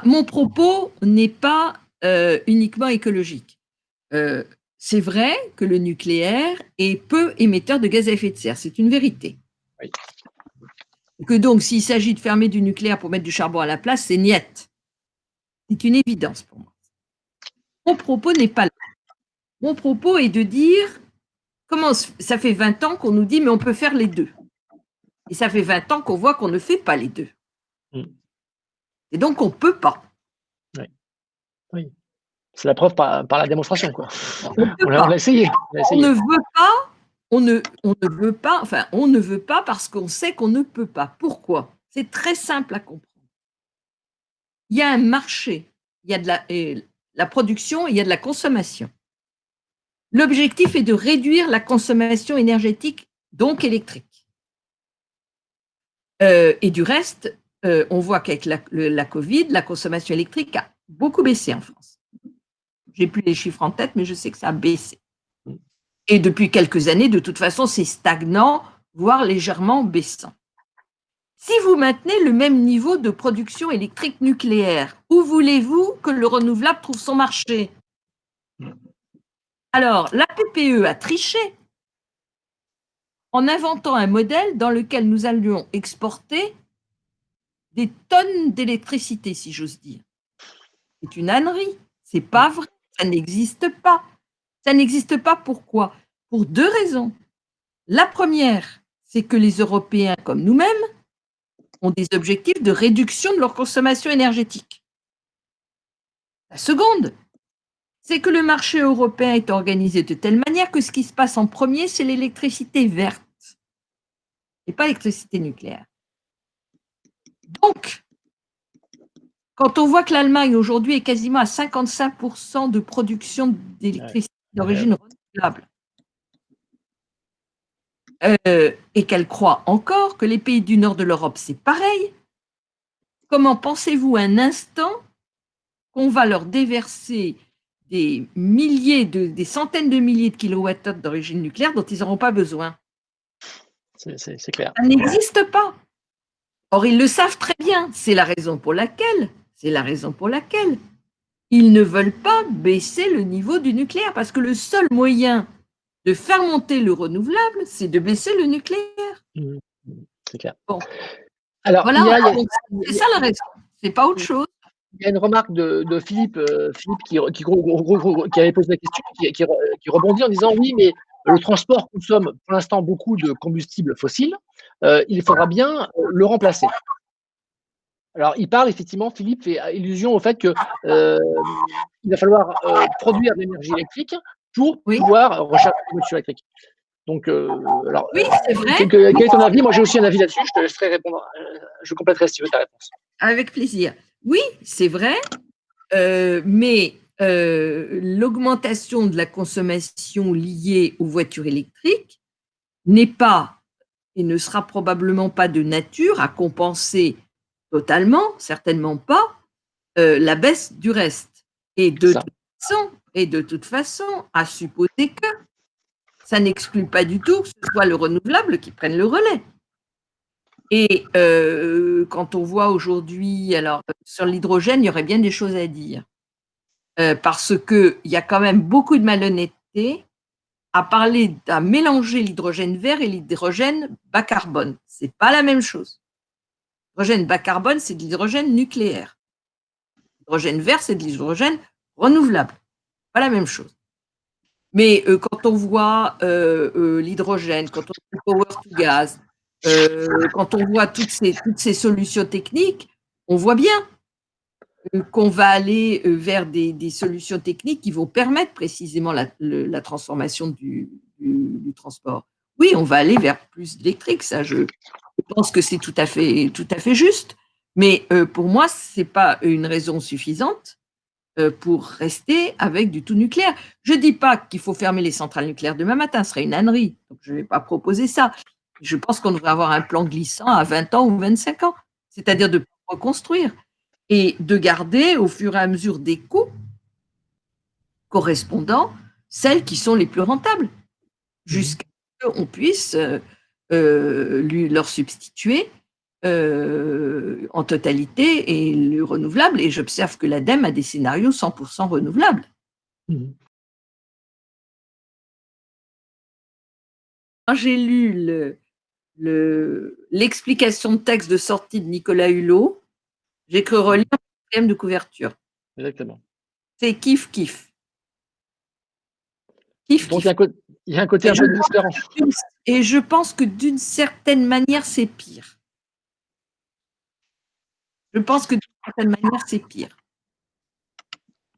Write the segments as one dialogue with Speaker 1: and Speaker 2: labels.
Speaker 1: Mon propos n'est pas uniquement écologique. Euh, c'est vrai que le nucléaire est peu émetteur de gaz à effet de serre, c'est une vérité.
Speaker 2: Oui.
Speaker 1: Que donc, s'il s'agit de fermer du nucléaire pour mettre du charbon à la place, c'est niette. C'est une évidence pour moi. Mon propos n'est pas là. Mon propos est de dire, comment ça fait 20 ans qu'on nous dit, mais on peut faire les deux. Et ça fait 20 ans qu'on voit qu'on ne fait pas les deux. Et donc, on ne peut pas.
Speaker 2: Oui. Oui. C'est la preuve par la démonstration, quoi.
Speaker 1: On
Speaker 2: l'a essayé.
Speaker 1: On ne veut pas, on ne veut pas, enfin, on ne veut pas parce qu'on sait qu'on ne peut pas. Pourquoi? C'est très simple à comprendre. Il y a un marché, il y a de la production, il y a de la consommation. L'objectif est de réduire la consommation énergétique, donc électrique. Et du reste, on voit qu'avec la Covid, la consommation électrique a beaucoup baissé en France. Je n'ai plus les chiffres en tête, mais je sais que ça a baissé. Et depuis quelques années, de toute façon, c'est stagnant, voire légèrement baissant. Si vous maintenez le même niveau de production électrique nucléaire, où voulez-vous que le renouvelable trouve son marché? Alors, la PPE a triché en inventant un modèle dans lequel nous allions exporter des tonnes d'électricité, si j'ose dire. C'est une ânerie, c'est pas vrai, ça n'existe pas. Ça n'existe pas pourquoi? Pour deux raisons. La première, c'est que les Européens, comme nous-mêmes, ont des objectifs de réduction de leur consommation énergétique. La seconde, c'est que le marché européen est organisé de telle manière que ce qui se passe en premier, c'est l'électricité verte et pas l'électricité nucléaire. Donc, quand on voit que l'Allemagne aujourd'hui est quasiment à 55% de production d'électricité d'origine renouvelable, et qu'elle croit encore que les pays du nord de l'Europe, c'est pareil, comment pensez-vous un instant qu'on va leur déverser des centaines de milliers de kilowattheures d'origine nucléaire dont ils n'auront pas besoin?
Speaker 2: C'est clair.
Speaker 1: Ça n'existe pas. Or, ils le savent très bien. C'est la raison pour laquelle ils ne veulent pas baisser le niveau du nucléaire, parce que le seul moyen de faire monter le renouvelable, c'est de baisser le nucléaire.
Speaker 2: C'est clair.
Speaker 1: Bon.
Speaker 2: Alors,
Speaker 1: voilà, c'est ça la raison. C'est pas autre chose.
Speaker 2: Il y a une remarque de Philippe qui avait posé la question, qui rebondit en disant: oui, mais le transport consomme pour l'instant beaucoup de combustibles fossiles, il faudra bien le remplacer. Alors, il parle effectivement, Philippe fait allusion au fait que il va falloir produire de l'énergie électrique pour pouvoir recharger les voitures électriques. Donc, alors,
Speaker 1: oui, c'est vrai.
Speaker 2: Quel est ton avis? Moi, j'ai aussi un avis là-dessus. Je te laisserai répondre. Je compléterai si tu veux ta réponse.
Speaker 1: Avec plaisir. Oui, c'est vrai, mais l'augmentation de la consommation liée aux voitures électriques n'est pas et ne sera probablement pas de nature à compenser totalement, certainement pas, la baisse du reste. Et de toute façon, à supposer que ça n'exclut pas du tout que ce soit le renouvelable qui prenne le relais. Et quand on voit aujourd'hui, alors sur l'hydrogène, il y aurait bien des choses à dire. Parce qu'il y a quand même beaucoup de malhonnêteté à mélanger l'hydrogène vert et l'hydrogène bas carbone. Ce n'est pas la même chose. L'hydrogène bas carbone, c'est de l'hydrogène nucléaire. L'hydrogène vert, c'est de l'hydrogène renouvelable. Pas la même chose. Mais quand on voit l'hydrogène, quand on voit le power to gas, quand on voit toutes ces solutions techniques, on voit bien qu'on va aller vers des solutions techniques qui vont permettre précisément la transformation du transport. Oui, on va aller vers plus d'électrique, ça, je pense que c'est tout à fait juste. Mais pour moi, ce n'est pas une raison suffisante pour rester avec du tout nucléaire. Je ne dis pas qu'il faut fermer les centrales nucléaires demain matin, ce serait une ânerie. Donc je ne vais pas proposer ça. Je pense qu'on devrait avoir un plan glissant à 20 ans ou 25 ans, c'est-à-dire de reconstruire et de garder au fur et à mesure des coûts correspondant celles qui sont les plus rentables, jusqu'à ce qu'on puisse leur substituer en totalité et le renouvelable. Et j'observe que l'ADEME a des scénarios 100% renouvelables.
Speaker 2: Mmh.
Speaker 1: Quand j'ai lu l'explication de texte de sortie de Nicolas Hulot, j'ai cru relire le quatrième de couverture.
Speaker 2: Exactement.
Speaker 1: C'est kiff, kiff. Kiff,
Speaker 2: Donc
Speaker 1: kiff.
Speaker 2: il y a un côté un peu désespérant.
Speaker 1: Et je pense que d'une certaine manière, c'est pire. Je pense que d'une certaine manière, c'est pire.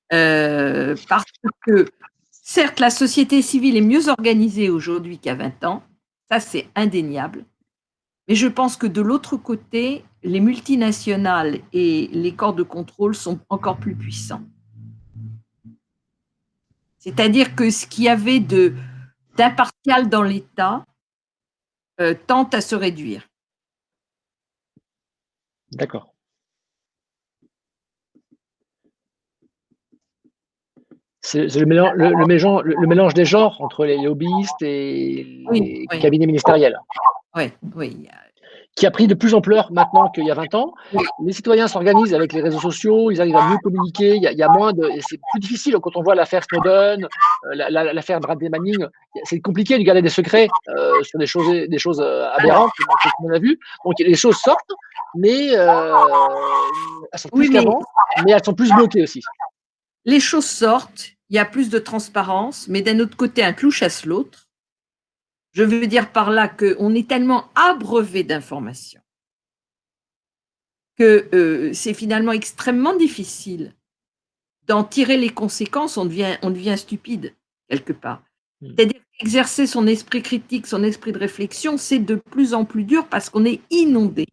Speaker 1: Parce que, certes, la société civile est mieux organisée aujourd'hui qu'à 20 ans, ça c'est indéniable, mais je pense que de l'autre côté, les multinationales et les corps de contrôle sont encore plus puissants. C'est-à-dire que ce qu'il y avait d'impartial dans l'État tend à se réduire.
Speaker 2: D'accord. C'est le mélange des genres entre les lobbyistes et les
Speaker 1: Oui.
Speaker 2: cabinets ministériels.
Speaker 1: Oui.
Speaker 2: Qui a pris de plus ampleur maintenant qu'il y a 20 ans. Les citoyens s'organisent avec les réseaux sociaux, ils arrivent à mieux communiquer, il y a moins de. C'est plus difficile quand on voit l'affaire Snowden, l'affaire Bradley Manning. C'est compliqué de garder des secrets sur des choses aberrantes, comme on a vu. Donc les choses sortent, mais elles sortent plus qu'avant, mais elles sont plus bloquées aussi.
Speaker 1: Les choses sortent, il y a plus de transparence, mais d'un autre côté, un clou chasse l'autre. Je veux dire par là qu'on est tellement abreuvé d'informations que c'est finalement extrêmement difficile d'en tirer les conséquences. On devient stupide quelque part. C'est-à-dire qu'exercer son esprit critique, son esprit de réflexion, c'est de plus en plus dur parce qu'on est inondé.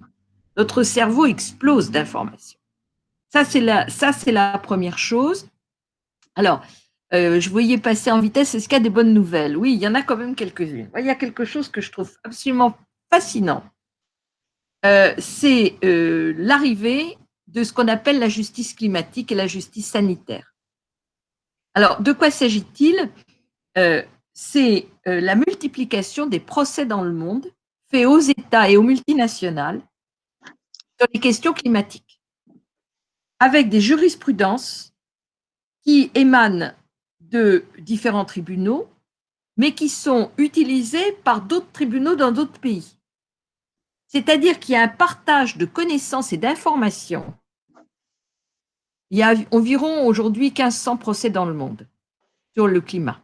Speaker 1: Notre cerveau explose d'informations. Ça, c'est la première chose. Alors, je voyais passer en vitesse, est-ce qu'il y a des bonnes nouvelles? Oui, il y en a quand même quelques-unes. Il y a quelque chose que je trouve absolument fascinant. C'est l'arrivée de ce qu'on appelle la justice climatique et la justice sanitaire. Alors, de quoi s'agit-il? C'est la multiplication des procès dans le monde faits aux États et aux multinationales sur les questions climatiques, avec des jurisprudences qui émanent de différents tribunaux, mais qui sont utilisés par d'autres tribunaux dans d'autres pays. C'est-à-dire qu'il y a un partage de connaissances et d'informations. Il y a environ aujourd'hui 1500 procès dans le monde sur le climat.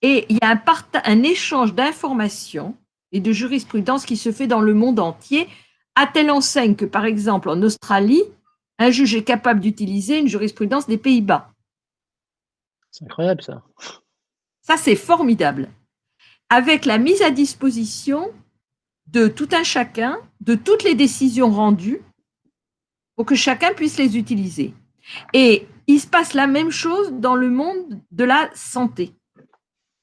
Speaker 1: Et il y a un échange d'informations et de jurisprudence qui se fait dans le monde entier, à telle enseigne que, par exemple, en Australie, un juge est capable d'utiliser une jurisprudence des Pays-Bas.
Speaker 2: C'est incroyable, ça.
Speaker 1: Ça, c'est formidable. Avec la mise à disposition de tout un chacun, de toutes les décisions rendues, pour que chacun puisse les utiliser. Et il se passe la même chose dans le monde de la santé.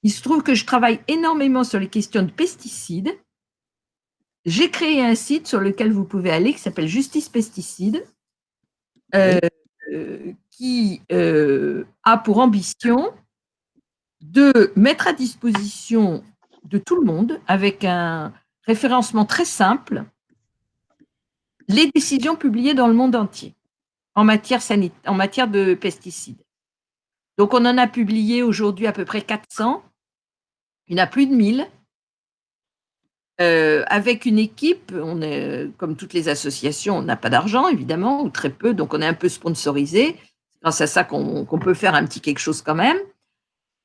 Speaker 1: Il se trouve que je travaille énormément sur les questions de pesticides. J'ai créé un site sur lequel vous pouvez aller qui s'appelle Justice Pesticides, qui a pour ambition de mettre à disposition de tout le monde, avec un référencement très simple, les décisions publiées dans le monde entier en matière de pesticides. Donc, on en a publié aujourd'hui à peu près 400. Il y en a plus de 1000. Avec une équipe, on est, comme toutes les associations, on n'a pas d'argent, évidemment, ou très peu, donc on est un peu sponsorisé. C'est grâce à ça qu'on peut faire un petit quelque chose quand même.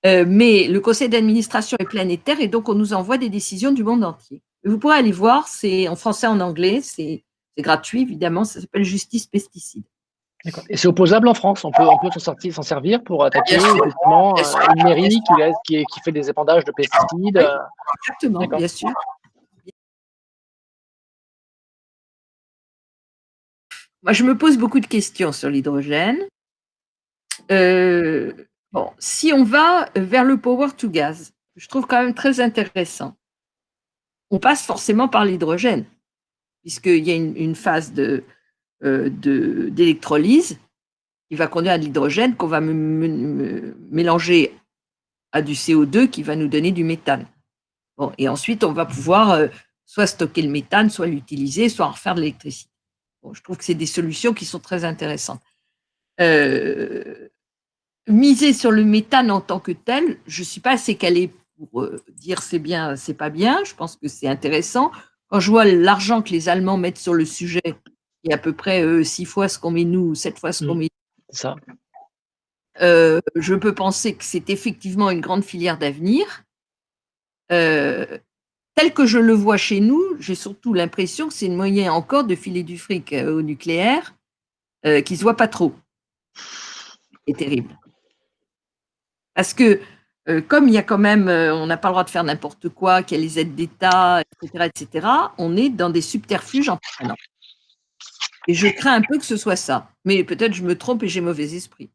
Speaker 1: Mais le conseil d'administration est planétaire et donc on nous envoie des décisions du monde entier. Vous pourrez aller voir, c'est en français, en anglais, c'est gratuit, évidemment, ça s'appelle Justice Pesticides.
Speaker 2: Et c'est opposable en France, on peut s'en servir pour attaquer effectivement une mairie qui fait des épandages de pesticides.
Speaker 1: Oui, exactement, bien sûr. Moi, je me pose beaucoup de questions sur l'hydrogène. Bon, si on va vers le power to gas, je trouve quand même très intéressant, on passe forcément par l'hydrogène, puisqu'il y a une phase d'électrolyse qui va conduire à de l'hydrogène qu'on va mélanger à du CO2 qui va nous donner du méthane. Bon, et ensuite, on va pouvoir soit stocker le méthane, soit l'utiliser, soit en refaire de l'électricité. Bon, je trouve que c'est des solutions qui sont très intéressantes. Miser sur le méthane en tant que tel, je ne suis pas assez calée pour dire c'est bien, c'est pas bien. Je pense que c'est intéressant. Quand je vois l'argent que les Allemands mettent sur le sujet, qui est à peu près 6 fois ce qu'on met nous, 7 fois ce qu'on met
Speaker 2: C'est ça.
Speaker 1: je peux penser que c'est effectivement une grande filière d'avenir. Tel que je le vois chez nous, j'ai surtout l'impression que c'est une moyen encore de filer du fric au nucléaire qui ne se voit pas trop. C'est terrible. Parce que comme il y a quand même, on n'a pas le droit de faire n'importe quoi, qu'il y a les aides d'État, etc., on est dans des subterfuges en permanence. Et je crains un peu que ce soit ça. Mais peut-être je me trompe et j'ai mauvais esprit.